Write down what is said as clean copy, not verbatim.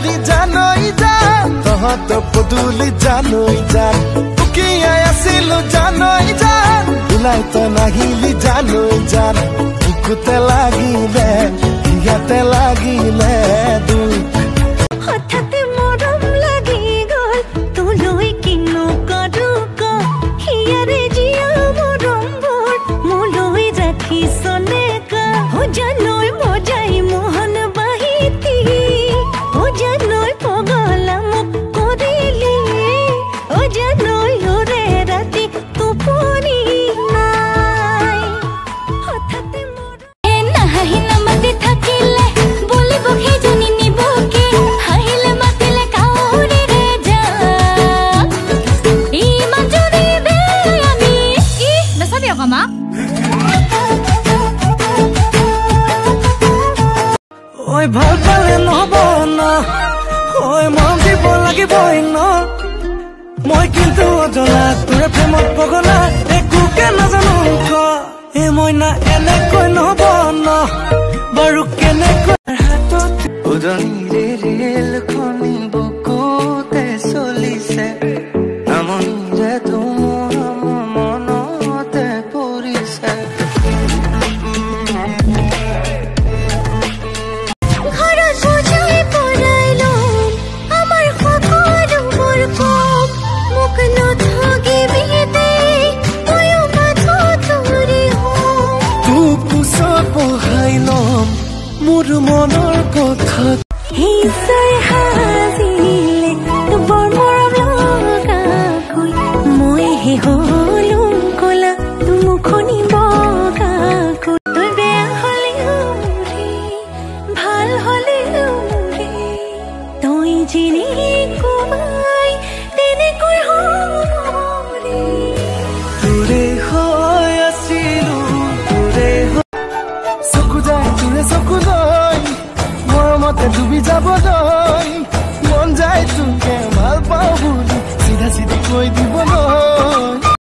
দি জানই জান তহঁত পদূলি জানই জান উকিয়াই আছিলো জানই জান ওলাই তই নাহিলি জানই জান বুকুতে লাগিলে ইয়াতে লাগিলে দুখ হঠাতে মৰম লাগি গল তোলৈ কিনো কৰো ক হিয়াৰে জিয়া মৰমবোৰ মোলৈ ৰাখিছনে কা ও জানৈ মজাই মোহন বাহিতি ও জানৈ পগলা মোক কৰিলি ও জানৈ ওৰে ৰাতি টোপনি নাই হঠাতে মৰম নাহি নামাতি থাকিলে বলিব সেইজনী নিবকে হাহিলে মাতিলে কাউৰীৰে যা ইমান জুৰি দে আমি নাচাবি আকৌ মা ঐ ভাল পালে নহব না ঐ মৰম দিব লাগিবই ন মই কিন্তু অজনা তোৰে প্ৰেমত পগলা একোকে নাজানো ক এ মইনা এনেকৈ নহব ন বাৰু কেনেকৈ হাতত উদনিৰে ৰেলখনি বুকুতে চলিছে নামনিৰে তোমাৰ মনতে পৰিছে ঘৰত বুজাই পৰাইলো আমাৰ সকলোবোৰ কম মোক নথগিবি দে ময়ো মাথো তোৰে হম তোক কোচত বহাই ল'ম মোৰ মনৰ কথা হিচাই হাজিলে বৰ মৰম লগাকৈ মই হে হলো কলা মুখনি বগাকৈ তই বেয়া হলেও মোৰে ভাল হলেও মোৰে তই জিনি